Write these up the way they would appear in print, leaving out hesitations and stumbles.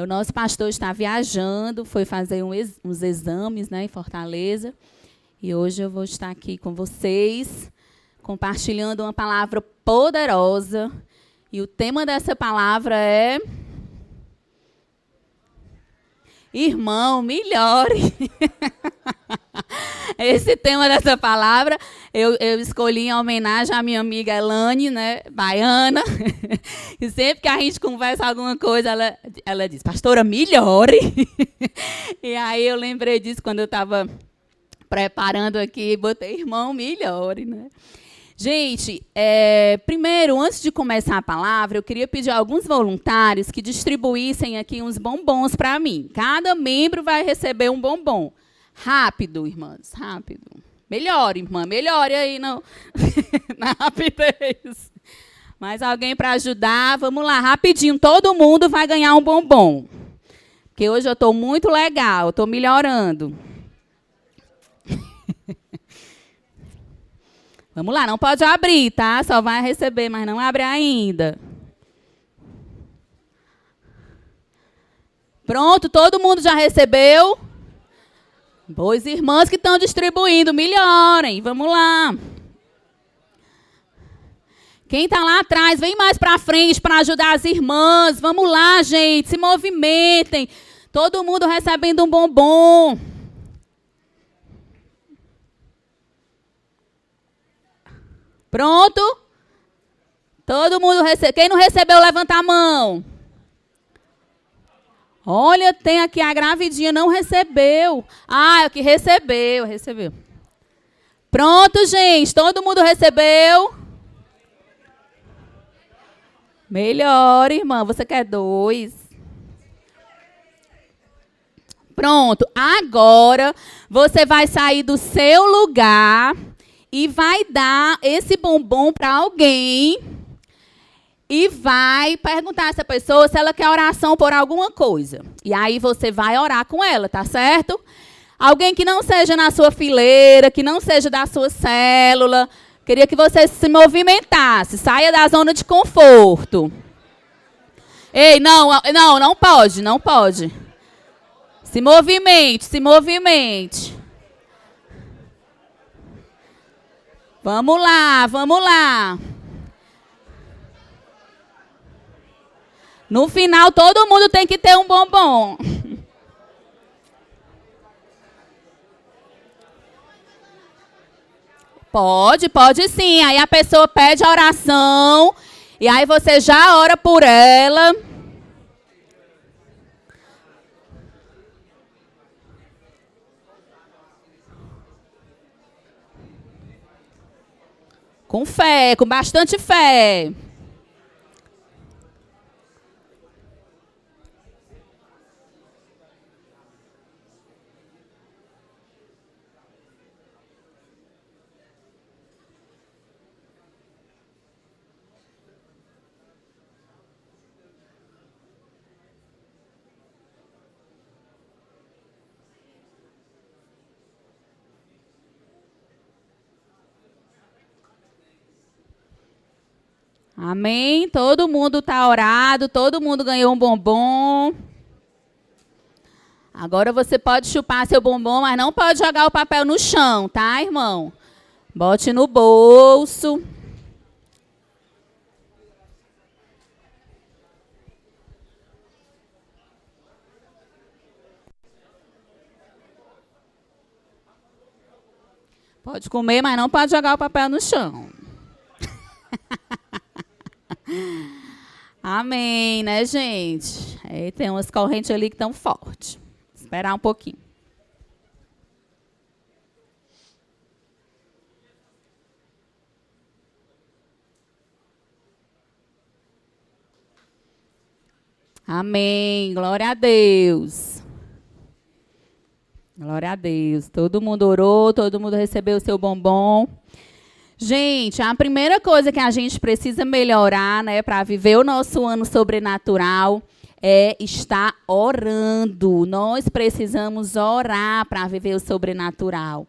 O nosso pastor está viajando, foi fazer uns exames, né, em Fortaleza. E hoje eu vou estar aqui com vocês, compartilhando uma palavra poderosa. E o tema dessa palavra é... Irmão, melhore. Esse tema dessa palavra eu escolhi em homenagem à minha amiga Elane, né, baiana. E sempre que a gente conversa alguma coisa, ela diz, pastora, melhore. E aí eu lembrei disso quando eu estava preparando aqui, botei irmão, melhore, né? Gente, primeiro, antes de começar a palavra, eu queria pedir a alguns voluntários que distribuíssem aqui uns bombons para mim. Cada membro vai receber um bombom. Rápido, irmãs, rápido. Melhore, irmã, melhore aí na rapidez. Mais alguém para ajudar? Vamos lá, rapidinho, todo mundo vai ganhar um bombom. Porque hoje eu estou muito legal, estou melhorando. Vamos lá, não pode abrir, tá? Só vai receber, mas não abre ainda. Pronto, todo mundo já recebeu? Boas irmãs que estão distribuindo, melhorem. Vamos lá. Quem está lá atrás, vem mais para frente para ajudar as irmãs. Vamos lá, gente, se movimentem. Todo mundo recebendo um bombom. Pronto? Todo mundo recebeu. Quem não recebeu, levanta a mão. Olha, tem aqui a gravidinha, não recebeu. Ah, é o que recebeu. Pronto, gente. Todo mundo recebeu? Melhor, irmã. Você quer 2? Pronto. Agora, você vai sair do seu lugar e vai dar esse bombom para alguém e vai perguntar a essa pessoa se ela quer oração por alguma coisa. E aí você vai orar com ela, tá certo? Alguém que não seja na sua fileira, que não seja da sua célula, queria que você se movimentasse, saia da zona de conforto. Ei, não pode. Se movimente. Vamos lá. No final, todo mundo tem que ter um bombom. Pode sim. Aí a pessoa pede a oração. E aí você já ora por ela. Com fé, com bastante fé. Amém? Todo mundo está orado, todo mundo ganhou um bombom. Agora você pode chupar seu bombom, mas não pode jogar o papel no chão, tá, irmão? Bote no bolso. Pode comer, mas não pode jogar o papel no chão. Amém, né, gente? Tem umas correntes ali que estão fortes. Esperar um pouquinho. Amém. Glória a Deus. Glória a Deus. Todo mundo orou, todo mundo recebeu o seu bombom. Gente, a primeira coisa que a gente precisa melhorar, né, para viver o nosso ano sobrenatural é estar orando. Nós precisamos orar para viver o sobrenatural.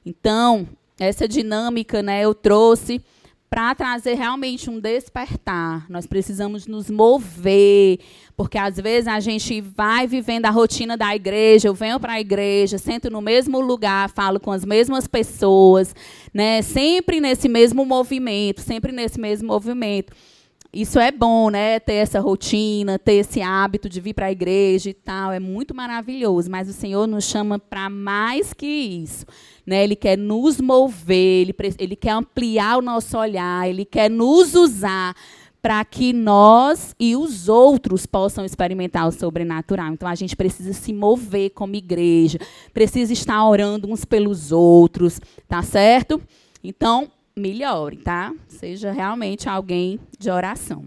Então, essa dinâmica, né, eu trouxe para trazer realmente um despertar, nós precisamos nos mover, porque às vezes a gente vai vivendo a rotina da igreja, eu venho para a igreja, sento no mesmo lugar, falo com as mesmas pessoas, né? Sempre nesse mesmo movimento, Isso é bom, né? Ter essa rotina, ter esse hábito de vir para a igreja e tal, é muito maravilhoso, mas o Senhor nos chama para mais que isso. Né? Ele quer nos mover, ele quer ampliar o nosso olhar, ele quer nos usar para que nós e os outros possam experimentar o sobrenatural. Então, a gente precisa se mover como igreja, precisa estar orando uns pelos outros, tá certo? Então, melhore, tá? Seja realmente alguém de oração.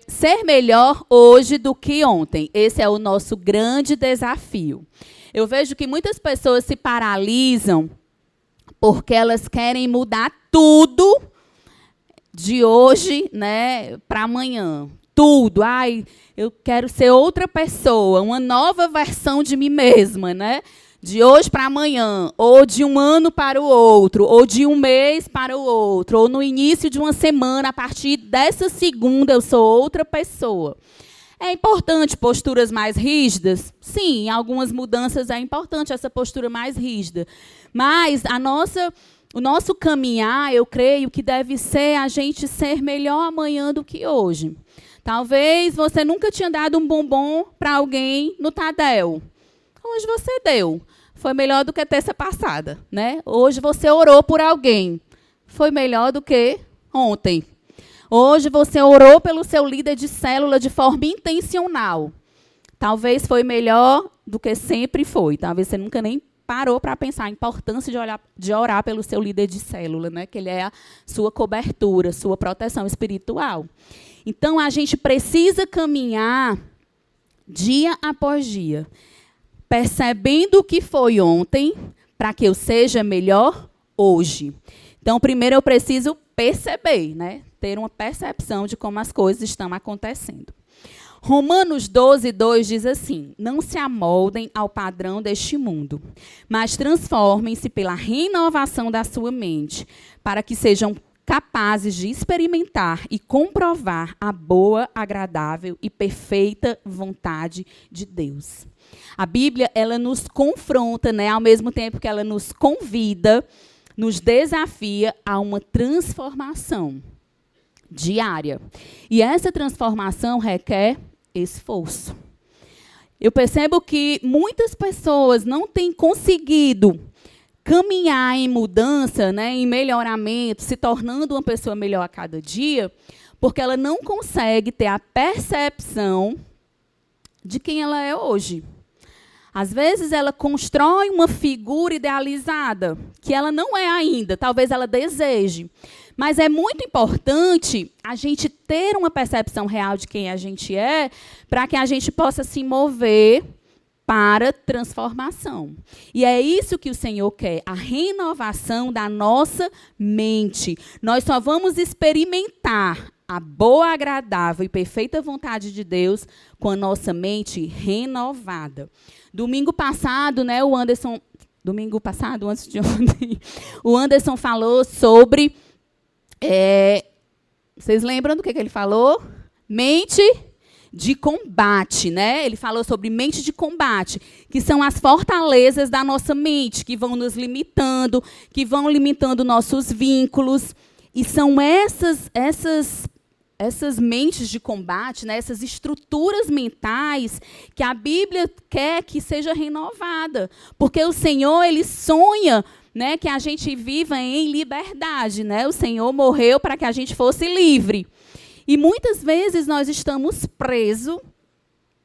Ser melhor hoje do que ontem. Esse é o nosso grande desafio. Eu vejo que muitas pessoas se paralisam porque elas querem mudar tudo de hoje, né, para amanhã. Tudo. Ai, eu quero ser outra pessoa, uma nova versão de mim mesma, né? De hoje para amanhã, ou de um ano para o outro, ou de um mês para o outro, ou no início de uma semana, a partir dessa segunda eu sou outra pessoa. É importante posturas mais rígidas? Sim, em algumas mudanças é importante essa postura mais rígida. Mas o nosso caminhar, eu creio que deve ser a gente ser melhor amanhã do que hoje. Talvez você nunca tinha dado um bombom para alguém no Tadel. Hoje você deu. Foi melhor do que terça passada, né? Hoje você orou por alguém. Foi melhor do que ontem. Hoje você orou pelo seu líder de célula de forma intencional. Talvez foi melhor do que sempre foi. Talvez você nunca nem parou para pensar a importância de orar pelo seu líder de célula, né? Que ele é a sua cobertura, sua proteção espiritual. Então, a gente precisa caminhar dia após dia, percebendo o que foi ontem, para que eu seja melhor hoje. Então, primeiro eu preciso perceber, né? Ter uma percepção de como as coisas estão acontecendo. Romanos 12:2 diz assim: não se amoldem ao padrão deste mundo, mas transformem-se pela renovação da sua mente, para que sejam capazes de experimentar e comprovar a boa, agradável e perfeita vontade de Deus. A Bíblia, ela nos confronta, né, ao mesmo tempo que ela nos convida, nos desafia a uma transformação diária. E essa transformação requer esforço. Eu percebo que muitas pessoas não têm conseguido caminhar em mudança, né, em melhoramento, se tornando uma pessoa melhor a cada dia, porque ela não consegue ter a percepção de quem ela é hoje. Às vezes, ela constrói uma figura idealizada, que ela não é ainda, talvez ela deseje. Mas é muito importante a gente ter uma percepção real de quem a gente é, para que a gente possa se mover para transformação. E é isso que o Senhor quer, a renovação da nossa mente. Nós só vamos experimentar a boa, agradável e perfeita vontade de Deus com a nossa mente renovada. Domingo passado, né, antes de ontem, o Anderson falou sobre... vocês lembram do que ele falou? Mente de combate, né? Ele falou sobre mente de combate, que são as fortalezas da nossa mente, que vão nos limitando, que vão limitando nossos vínculos. E são essas mentes de combate, né, essas estruturas mentais que a Bíblia quer que seja renovada. Porque o Senhor, ele sonha, né, que a gente viva em liberdade. Né? O Senhor morreu para que a gente fosse livre. E muitas vezes nós estamos presos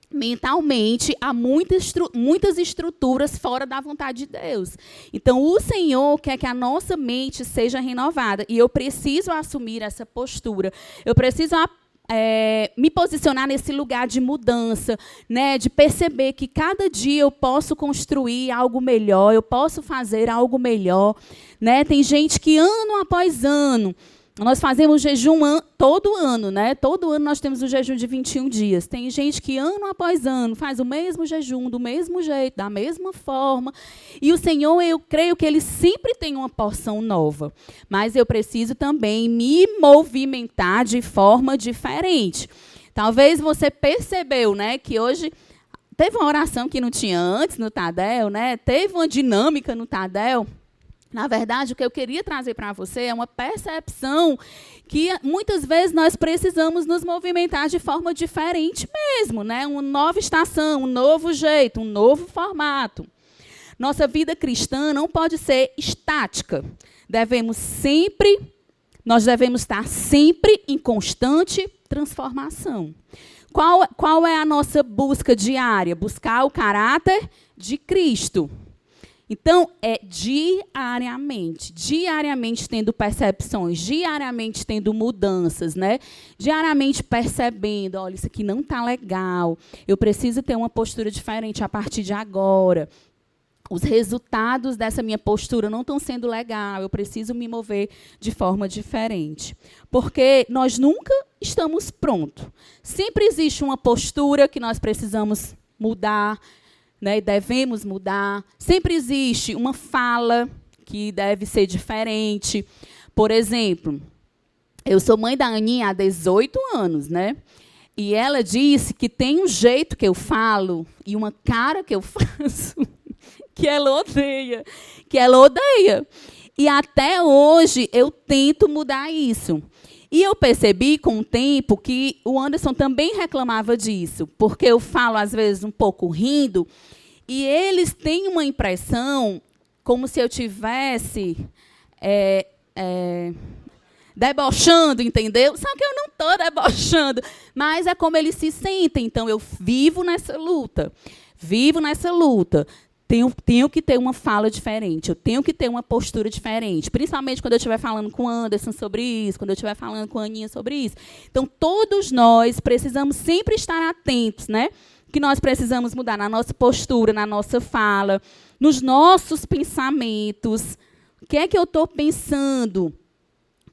mentalmente a muitas estruturas fora da vontade de Deus. Então, o Senhor quer que a nossa mente seja renovada. E eu preciso assumir essa postura. Eu preciso me posicionar nesse lugar de mudança, né, de perceber que cada dia eu posso construir algo melhor, eu posso fazer algo melhor. Né? Tem gente que ano após ano Nós fazemos jejum todo ano, né? Todo ano nós temos o jejum de 21 dias. Tem gente que ano após ano faz o mesmo jejum, do mesmo jeito, da mesma forma. E o Senhor, eu creio que Ele sempre tem uma porção nova. Mas eu preciso também me movimentar de forma diferente. Talvez você percebeu, né, que hoje teve uma oração que não tinha antes no Tadel, né? Teve uma dinâmica no Tadel. Na verdade, o que eu queria trazer para você é uma percepção que muitas vezes nós precisamos nos movimentar de forma diferente mesmo, né? Uma nova estação, um novo jeito, um novo formato. Nossa vida cristã não pode ser estática. Nós devemos estar sempre em constante transformação. Qual é a nossa busca diária? Buscar o caráter de Cristo. Então, é diariamente tendo percepções, diariamente tendo mudanças, né? Diariamente percebendo, olha, isso aqui não está legal, eu preciso ter uma postura diferente a partir de agora. Os resultados dessa minha postura não estão sendo legal, eu preciso me mover de forma diferente. Porque nós nunca estamos prontos. Sempre existe uma postura que nós precisamos mudar, né, devemos mudar. Sempre existe uma fala que deve ser diferente. Por exemplo, eu sou mãe da Aninha há 18 anos, né? E ela disse que tem um jeito que eu falo e uma cara que eu faço que ela odeia. E até hoje eu tento mudar isso. E eu percebi com o tempo que o Anderson também reclamava disso, porque eu falo, às vezes, um pouco rindo, e eles têm uma impressão como se eu tivesse debochando, entendeu? Só que eu não estou debochando, mas é como eles se sentem. Então, eu vivo nessa luta. Tenho que ter uma fala diferente, eu tenho que ter uma postura diferente, principalmente quando eu estiver falando com o Anderson sobre isso, quando eu estiver falando com a Aninha sobre isso. Então, todos nós precisamos sempre estar atentos, né? Que nós precisamos mudar na nossa postura, na nossa fala, nos nossos pensamentos. O que é que eu estou pensando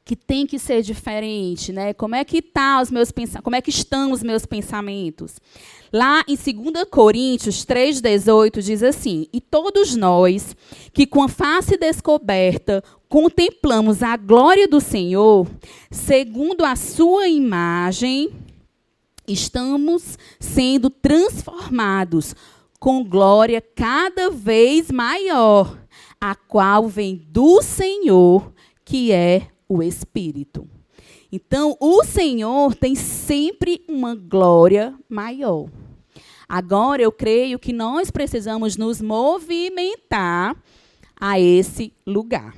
que tem que ser diferente, né? Como é que estão os meus pensamentos? Lá em 2 Coríntios 3,18 diz assim: e todos nós, que com a face descoberta contemplamos a glória do Senhor, segundo a sua imagem, estamos sendo transformados com glória cada vez maior, a qual vem do Senhor, que é o Espírito. Então, o Senhor tem sempre uma glória maior. Agora, eu creio que nós precisamos nos movimentar a esse lugar.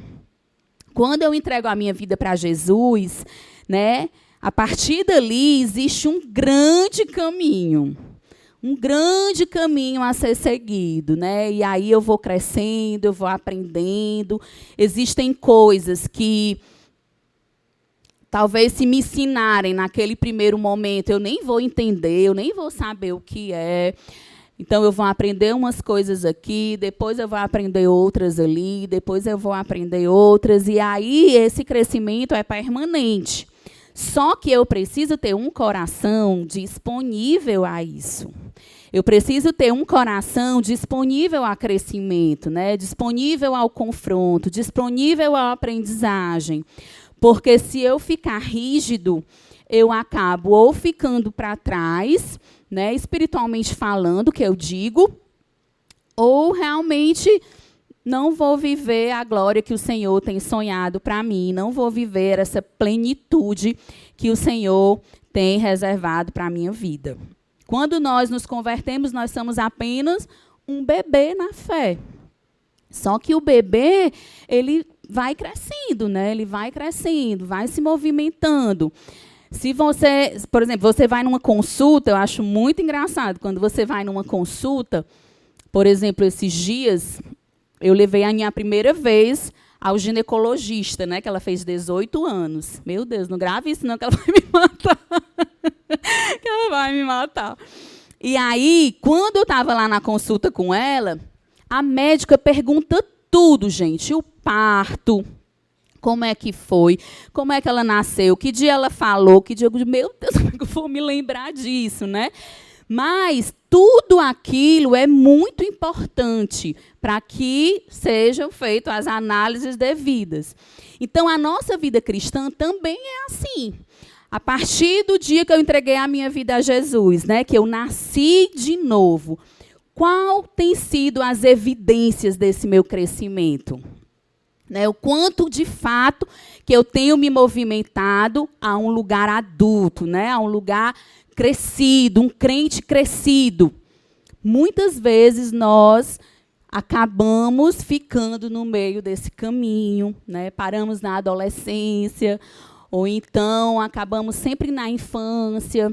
Quando eu entrego a minha vida para Jesus, né, a partir dali existe um grande caminho a ser seguido, né? E aí eu vou crescendo, eu vou aprendendo. Existem coisas que talvez se me ensinarem naquele primeiro momento, eu nem vou entender, eu nem vou saber o que é. Então, eu vou aprender umas coisas aqui, depois eu vou aprender outras ali, depois eu vou aprender outras. E aí, esse crescimento é permanente. Só que eu preciso ter um coração disponível a isso. Eu preciso ter um coração disponível a crescimento, né? Disponível ao confronto, disponível à aprendizagem. Porque se eu ficar rígido, eu acabo ou ficando para trás, né, espiritualmente falando, que eu digo, ou realmente não vou viver a glória que o Senhor tem sonhado para mim, não vou viver essa plenitude que o Senhor tem reservado para a minha vida. Quando nós nos convertemos, nós somos apenas um bebê na fé. Só que o bebê, ele vai crescendo, né? Ele vai crescendo, vai se movimentando. Se você, por exemplo, você vai numa consulta, eu acho muito engraçado, quando você vai numa consulta, por exemplo, esses dias, eu levei a minha primeira vez ao ginecologista, né? Que ela fez 18 anos. Meu Deus, não grave isso não, que ela vai me matar. Que ela vai me matar. E aí, quando eu estava lá na consulta com ela, a médica pergunta tudo, gente. O parto, Como é que foi? Como é que ela nasceu? Que dia ela falou? Que dia eu digo, meu Deus, como é que eu vou me lembrar disso, né? Mas tudo aquilo é muito importante para que sejam feitas as análises devidas. Então, a nossa vida cristã também é assim. A partir do dia que eu entreguei a minha vida a Jesus, né, que eu nasci de novo, qual tem sido as evidências desse meu crescimento? Né, o quanto, de fato, que eu tenho me movimentado a um lugar adulto, né, a um lugar crescido, um crente crescido. Muitas vezes nós acabamos ficando no meio desse caminho, né? Paramos na adolescência, ou então acabamos sempre na infância,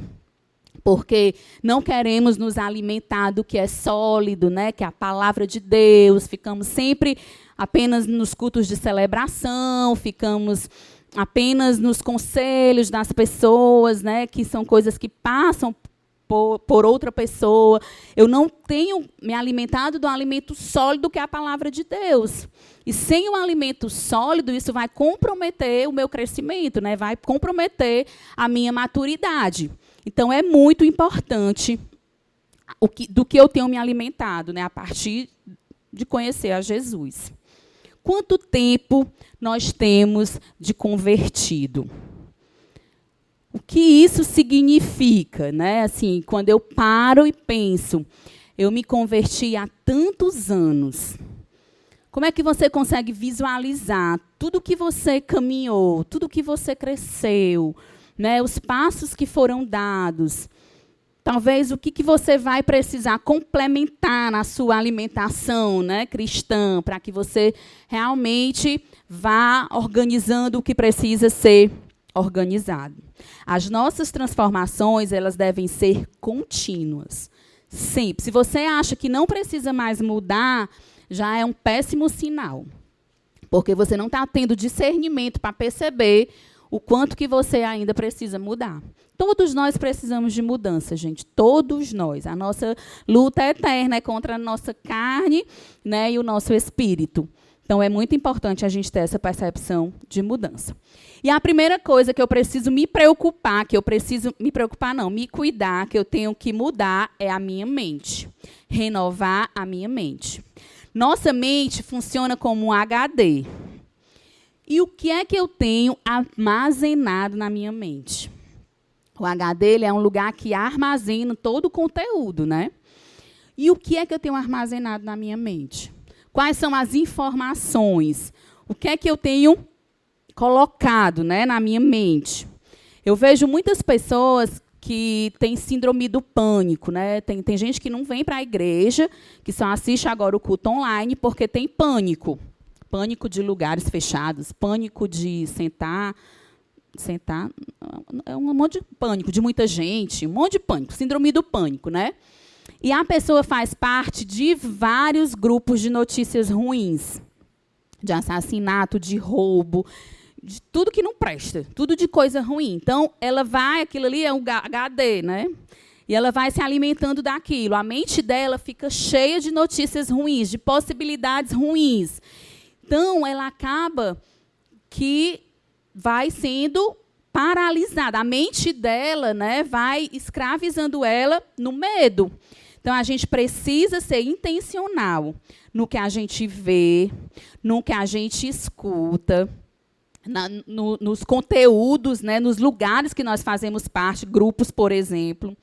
porque não queremos nos alimentar do que é sólido, né? Que é a palavra de Deus, ficamos sempre apenas nos cultos de celebração, ficamos apenas nos conselhos das pessoas, né, que são coisas que passam por outra pessoa. Eu não tenho me alimentado do alimento sólido que é a palavra de Deus. E sem o alimento sólido, isso vai comprometer o meu crescimento, né, vai comprometer a minha maturidade. Então, é muito importante do que eu tenho me alimentado, né, a partir de conhecer a Jesus. Quanto tempo nós temos de convertido? O que isso significa, né? Assim, quando eu paro e penso, eu me converti há tantos anos. Como é que você consegue visualizar tudo que você caminhou, tudo que você cresceu, né? Os passos que foram dados? Talvez o que você vai precisar complementar na sua alimentação, né, cristã, para que você realmente vá organizando o que precisa ser organizado. As nossas transformações, elas devem ser contínuas. Sempre. Se você acha que não precisa mais mudar, já é um péssimo sinal. Porque você não está tendo discernimento para perceber o quanto que você ainda precisa mudar. Todos nós precisamos de mudança, gente. Todos nós. A nossa luta é eterna é contra a nossa carne, né, e o nosso espírito. Então, é muito importante a gente ter essa percepção de mudança. E a primeira coisa que eu preciso me preocupar, me cuidar, que eu tenho que mudar, é a minha mente. Renovar a minha mente. Nossa mente funciona como um HD. E o que é que eu tenho armazenado na minha mente? O HD ele é um lugar que armazena todo o conteúdo, né? E o que é que eu tenho armazenado na minha mente? Quais são as informações? O que é que eu tenho colocado, né, na minha mente? Eu vejo muitas pessoas que têm síndrome do pânico, né? Tem gente que não vem para a igreja, que só assiste agora o culto online porque tem pânico. Pânico de lugares fechados, pânico de sentar, é um monte de pânico, de muita gente, um monte de pânico, síndrome do pânico, né? E a pessoa faz parte de vários grupos de notícias ruins, de assassinato, de roubo, de tudo que não presta, tudo de coisa ruim. Então, ela vai, aquilo ali é um HD, né? E ela vai se alimentando daquilo. A mente dela fica cheia de notícias ruins, de possibilidades ruins. Então, ela acaba que vai sendo paralisada. A mente dela, né, vai escravizando ela no medo. Então, a gente precisa ser intencional no que a gente vê, no que a gente escuta, nos conteúdos, né, nos lugares que nós fazemos parte, grupos, por exemplo.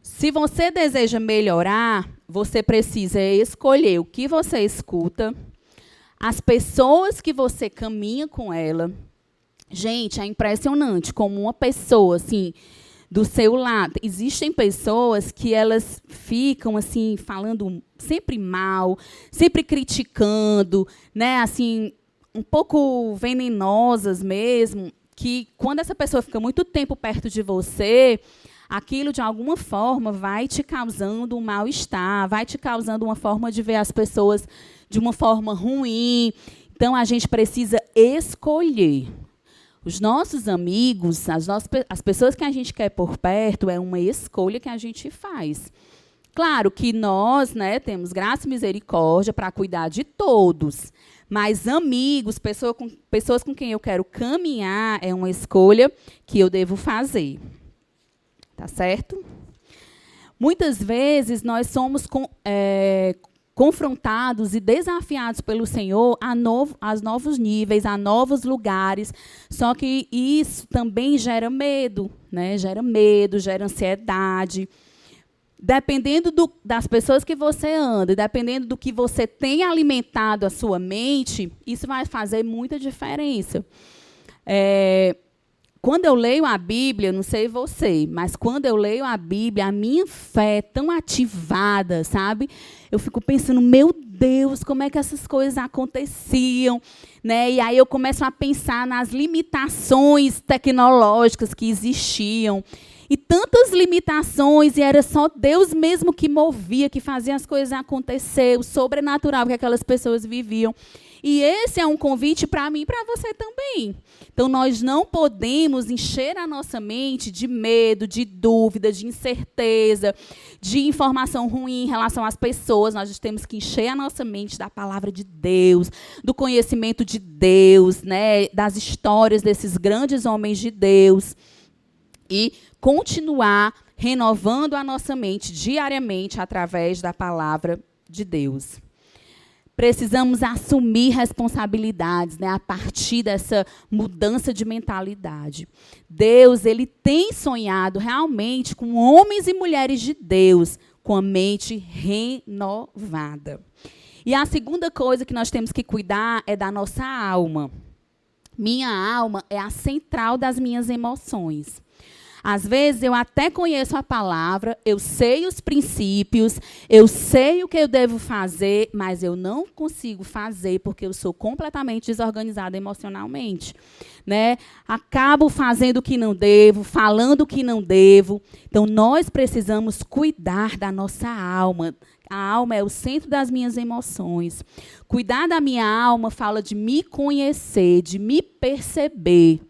Se você deseja melhorar, você precisa escolher o que você escuta, as pessoas que você caminha com ela. Gente, é impressionante como uma pessoa, assim, do seu lado. Existem pessoas que elas ficam, assim, falando sempre mal, sempre criticando, né, assim, um pouco venenosas mesmo, que quando essa pessoa fica muito tempo perto de você, aquilo, de alguma forma, vai te causando um mal-estar, vai te causando uma forma de ver as pessoas de uma forma ruim. Então, a gente precisa escolher. Os nossos amigos, as pessoas que a gente quer por perto, é uma escolha que a gente faz. Claro que nós, né, temos graça e misericórdia para cuidar de todos, Mas amigos, pessoas com quem eu quero caminhar, é uma escolha que eu devo fazer. Tá certo? Muitas vezes nós somos confrontados e desafiados pelo Senhor a novos níveis, a novos lugares. Só que isso também gera medo, né? Gera medo, gera ansiedade. Dependendo das pessoas que você anda, dependendo do que você tem alimentado a sua mente, isso vai fazer muita diferença. Quando eu leio a Bíblia, não sei você, mas quando eu leio a Bíblia, a minha fé é tão ativada, sabe? Eu fico pensando, meu Deus, como é que essas coisas aconteciam? Né? E aí eu começo a pensar nas limitações tecnológicas que existiam. E tantas limitações, e era só Deus mesmo que movia, que fazia as coisas acontecer, o sobrenatural que aquelas pessoas viviam. E esse é um convite para mim e para você também. Então, nós não podemos encher a nossa mente de medo, de dúvida, de incerteza, de informação ruim em relação às pessoas. Nós temos que encher a nossa mente da palavra de Deus, do conhecimento de Deus, né, das histórias desses grandes homens de Deus. E continuar renovando a nossa mente diariamente através da palavra de Deus. Precisamos assumir responsabilidades, né, a partir dessa mudança de mentalidade. Deus, ele tem sonhado realmente com homens e mulheres de Deus com a mente renovada. E a segunda coisa que nós temos que cuidar é da nossa alma. Minha alma é a central das minhas emoções. Às vezes, eu até conheço a palavra, eu sei os princípios, eu sei o que eu devo fazer, mas eu não consigo fazer porque eu sou completamente desorganizada emocionalmente. Né? Acabo fazendo o que não devo, falando o que não devo. Então, nós precisamos cuidar da nossa alma. A alma é o centro das minhas emoções. Cuidar da minha alma fala de me conhecer, de me perceber.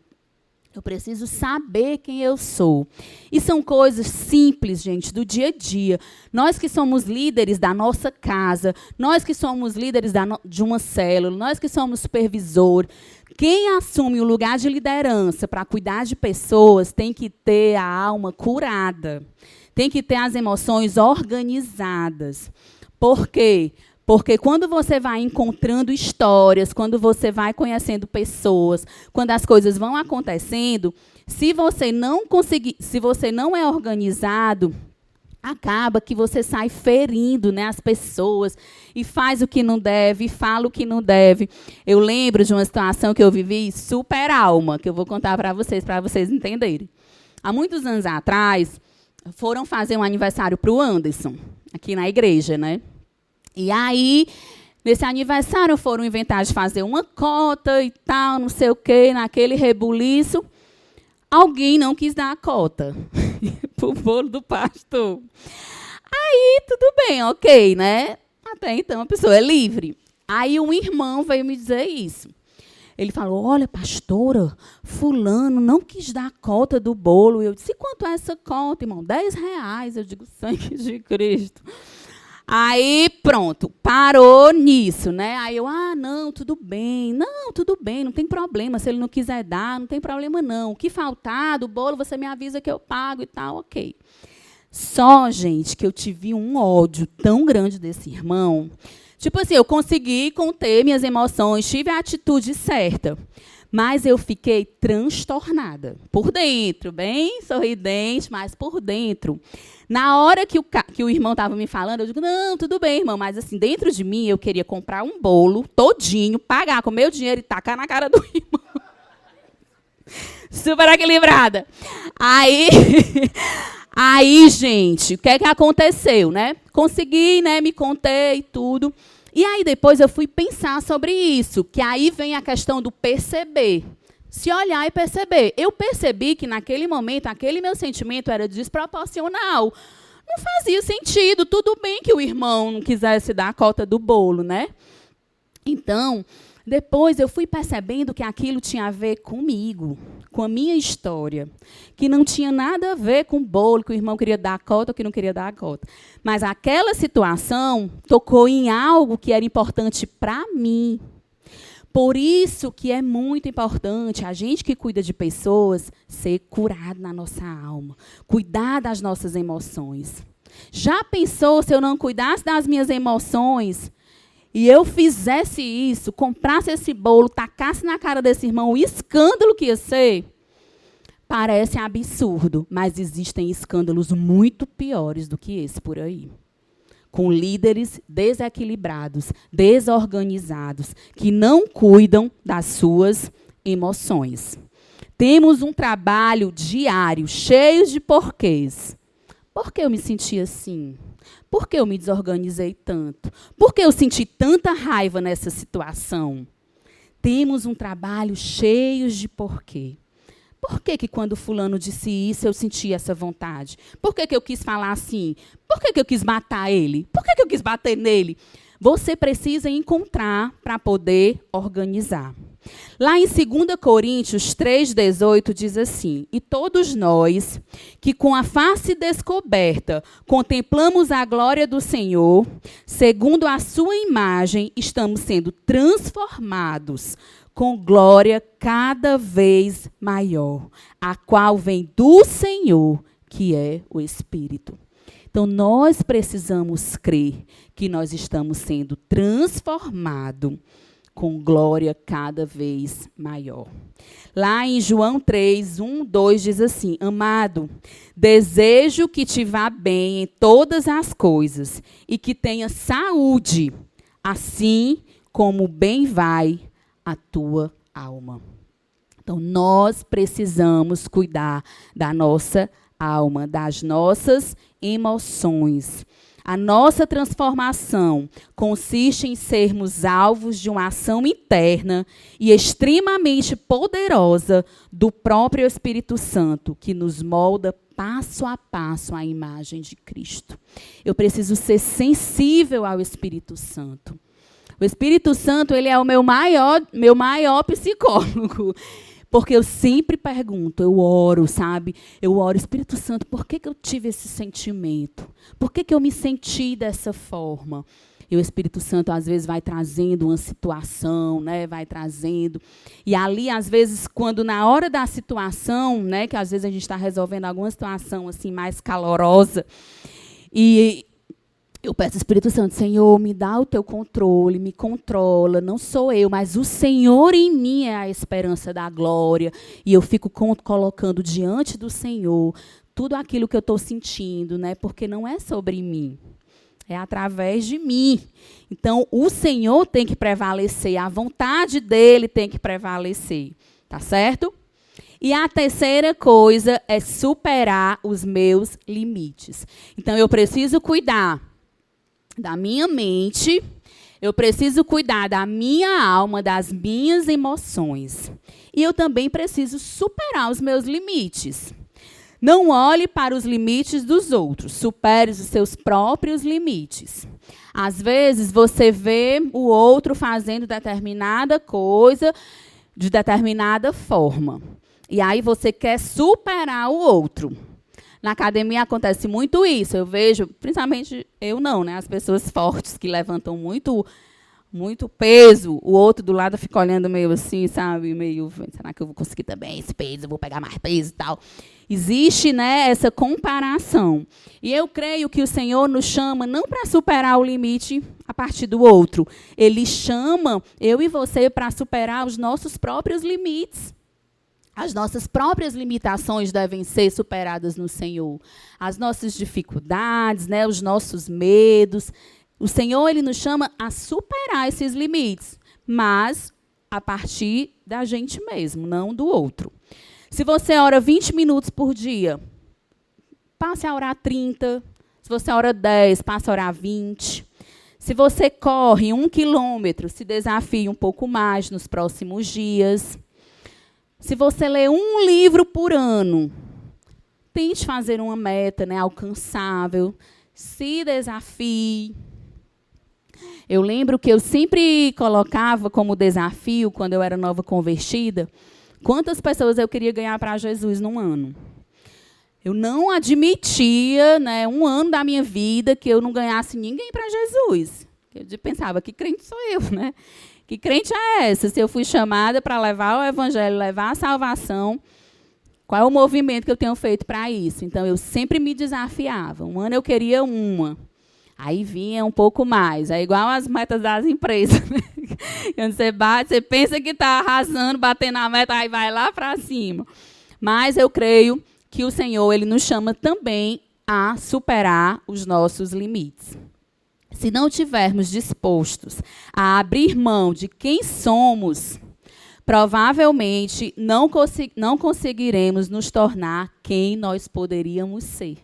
Eu preciso saber quem eu sou. E são coisas simples, gente, do dia a dia. Nós que somos líderes da nossa casa, nós que somos líderes de uma célula, nós que somos supervisor, quem assume o lugar de liderança para cuidar de pessoas tem que ter a alma curada. Tem que ter as emoções organizadas. Por quê? Porque quando você vai encontrando histórias, quando você vai conhecendo pessoas, quando as coisas vão acontecendo, se você não é organizado, acaba que você sai ferindo, né, as pessoas e faz o que não deve, fala o que não deve. Eu lembro de uma situação que eu vivi super alma, que eu vou contar para vocês entenderem. Há muitos anos atrás, foram fazer um aniversário para o Anderson, aqui na igreja, né? E aí, nesse aniversário, foram inventar de fazer uma cota e tal, não sei o quê, naquele rebuliço. Alguém não quis dar a cota para o bolo do pastor. Aí, tudo bem, ok, né? Até então, a pessoa é livre. Aí, um irmão veio me dizer isso. Ele falou, olha, pastora, fulano não quis dar a cota do bolo. Eu disse, quanto é essa cota, irmão? R$10. Eu digo, sangue de Cristo. Aí, pronto, parou nisso, né? Aí eu, não, tudo bem, não tem problema, se ele não quiser dar, não tem problema não. O que faltar do bolo, você me avisa que eu pago e tal, ok. Só, gente, que eu tive um ódio tão grande desse irmão. Tipo assim, eu consegui conter minhas emoções, tive a atitude certa. Mas eu fiquei transtornada. Por dentro, bem sorridente, mas por dentro. Na hora que o irmão estava me falando, eu digo, não, tudo bem, irmão. Mas assim, dentro de mim, eu queria comprar um bolo todinho, pagar com meu dinheiro e tacar na cara do irmão. Super equilibrada. Aí, gente, o que é que aconteceu, né? Consegui, né, me conter e tudo. E aí depois eu fui pensar sobre isso, que aí vem a questão do perceber. Se olhar e perceber. Eu percebi que naquele momento, aquele meu sentimento era desproporcional. Não fazia sentido. Tudo bem que o irmão não quisesse dar a cota do bolo, né? Então, depois eu fui percebendo que aquilo tinha a ver comigo, com a minha história, que não tinha nada a ver com o bolo, que o irmão queria dar a cota ou que não queria dar a cota. Mas aquela situação tocou em algo que era importante para mim. Por isso que é muito importante a gente que cuida de pessoas ser curado na nossa alma, cuidar das nossas emoções. Já pensou se eu não cuidasse das minhas emoções e eu fizesse isso, comprasse esse bolo, tacasse na cara desse irmão, o escândalo que ia ser? Parece absurdo, mas existem escândalos muito piores do que esse por aí. Com líderes desequilibrados, desorganizados, que não cuidam das suas emoções. Temos um trabalho diário, cheio de porquês. Por que eu me senti assim? Por que eu me desorganizei tanto? Por que eu senti tanta raiva nessa situação? Temos um trabalho cheio de porquê. Por que quando fulano disse isso, eu senti essa vontade? Por que eu quis falar assim? Por que eu quis matar ele? Por que eu quis bater nele? Você precisa encontrar para poder organizar. Lá em 2 Coríntios 3,18 diz assim: e todos nós, que com a face descoberta contemplamos a glória do Senhor, segundo a sua imagem, estamos sendo transformados com glória cada vez maior, a qual vem do Senhor, que é o Espírito. Então, nós precisamos crer que nós estamos sendo transformados com glória cada vez maior. Lá em João 3, 1, 2 diz assim: amado, desejo que te vá bem em todas as coisas e que tenha saúde, assim como bem vai a tua alma. Então, nós precisamos cuidar da nossa alma, das nossas emoções. A nossa transformação consiste em sermos alvos de uma ação interna e extremamente poderosa do próprio Espírito Santo, que nos molda passo a passo à imagem de Cristo. Eu preciso ser sensível ao Espírito Santo. O Espírito Santo, ele é o meu maior psicólogo. Porque eu sempre pergunto, eu oro, sabe? Eu oro, Espírito Santo, por que eu tive esse sentimento? Por que eu me senti dessa forma? E o Espírito Santo, às vezes, vai trazendo uma situação, né? Vai trazendo. E ali, às vezes, quando na hora da situação, né? Que às vezes a gente está resolvendo alguma situação assim, mais calorosa, e eu peço ao Espírito Santo, Senhor, me dá o teu controle, me controla, não sou eu, mas o Senhor em mim é a esperança da glória. E eu fico colocando diante do Senhor tudo aquilo que eu estou sentindo, né? Porque não é sobre mim, é através de mim. Então, o Senhor tem que prevalecer, a vontade dele tem que prevalecer, tá certo? E a terceira coisa é superar os meus limites. Então, eu preciso cuidar da minha mente, eu preciso cuidar da minha alma, das minhas emoções. E eu também preciso superar os meus limites. Não olhe para os limites dos outros, supere os seus próprios limites. Às vezes, você vê o outro fazendo determinada coisa de determinada forma. E aí você quer superar o outro. Na academia acontece muito isso. Eu vejo, principalmente eu não, né? As pessoas fortes que levantam muito peso, o outro do lado fica olhando meio assim, sabe? Meio, será que eu vou conseguir também esse peso? Eu vou pegar mais peso e tal. Existe, né, essa comparação. E eu creio que o Senhor nos chama não para superar o limite a partir do outro. Ele chama eu e você para superar os nossos próprios limites. As nossas próprias limitações devem ser superadas no Senhor. As nossas dificuldades, né, os nossos medos. O Senhor, ele nos chama a superar esses limites, mas a partir da gente mesmo, não do outro. Se você ora 20 minutos por dia, passe a orar 30. Se você ora 10, passe a orar 20. Se você corre 1 quilômetro, se desafie um pouco mais nos próximos dias. Se você lê um livro por ano, tente fazer uma meta, né, alcançável. Se desafie. Eu lembro que eu sempre colocava como desafio, quando eu era nova convertida, quantas pessoas eu queria ganhar para Jesus num ano. Eu não admitia, né, um ano da minha vida que eu não ganhasse ninguém para Jesus. Eu pensava, que crente sou eu, né? Que crente é essa? Se eu fui chamada para levar o evangelho, levar a salvação, qual é o movimento que eu tenho feito para isso? Então, eu sempre me desafiava. Um ano eu queria uma. Aí vinha um pouco mais. É igual as metas das empresas. Quando você bate, você pensa que está arrasando, batendo a meta, aí vai lá para cima. Mas eu creio que o Senhor, Ele nos chama também a superar os nossos limites. Se não tivermos dispostos a abrir mão de quem somos, provavelmente não conseguiremos nos tornar quem nós poderíamos ser.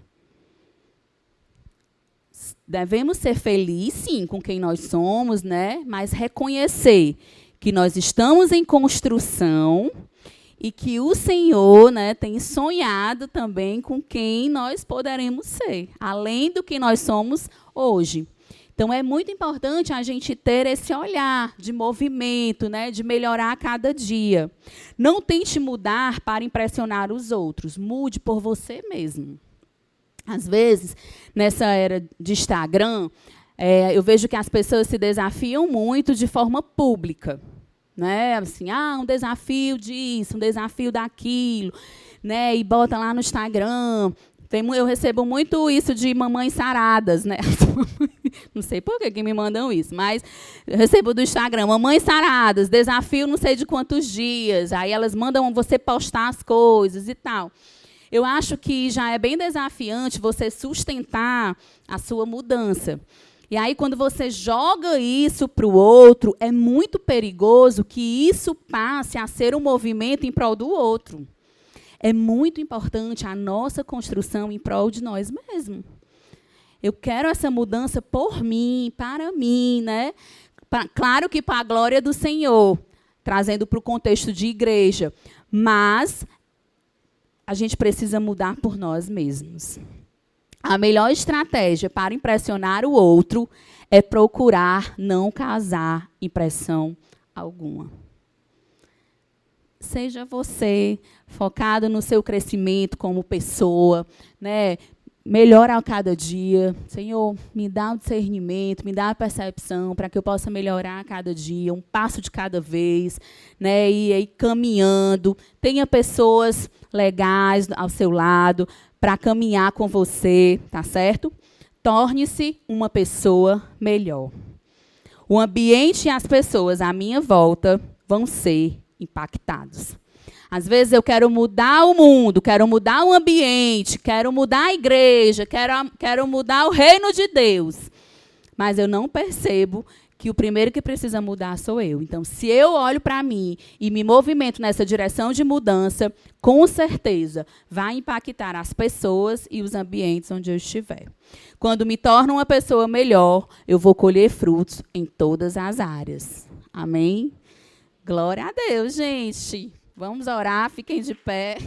Devemos ser felizes, sim, com quem nós somos, né? Mas reconhecer que nós estamos em construção e que o Senhor, né, tem sonhado também com quem nós poderemos ser, além do que nós somos hoje. Então, é muito importante a gente ter esse olhar de movimento, né, de melhorar a cada dia. Não tente mudar para impressionar os outros, mude por você mesmo. Às vezes, nessa era de Instagram, eu vejo que as pessoas se desafiam muito de forma pública. Né? Assim, um desafio disso, um desafio daquilo, né? E bota lá no Instagram. Eu recebo muito isso de mamães saradas, né? Não sei por que me mandam isso, mas eu recebo do Instagram, mamães saradas, desafio não sei de quantos dias. Aí elas mandam você postar as coisas e tal. Eu acho que já é bem desafiante você sustentar a sua mudança. E aí, quando você joga isso para o outro, é muito perigoso que isso passe a ser um movimento em prol do outro. É muito importante a nossa construção em prol de nós mesmos. Eu quero essa mudança por mim, para mim, né? Claro que para a glória do Senhor, trazendo para o contexto de igreja, mas a gente precisa mudar por nós mesmos. A melhor estratégia para impressionar o outro é procurar não causar impressão alguma. Seja você focado no seu crescimento como pessoa, né? Melhora a cada dia. Senhor, me dá o discernimento, me dá a percepção para que eu possa melhorar a cada dia, um passo de cada vez, né? E aí caminhando. Tenha pessoas legais ao seu lado para caminhar com você, tá certo? Torne-se uma pessoa melhor. O ambiente e as pessoas à minha volta vão ser impactados. Às vezes eu quero mudar o mundo, quero mudar o ambiente, quero mudar a igreja, quero mudar o reino de Deus. Mas eu não percebo que o primeiro que precisa mudar sou eu. Então, se eu olho para mim e me movimento nessa direção de mudança, com certeza vai impactar as pessoas e os ambientes onde eu estiver. Quando me torno uma pessoa melhor, eu vou colher frutos em todas as áreas. Amém? Glória a Deus, gente. Vamos orar, fiquem de pé.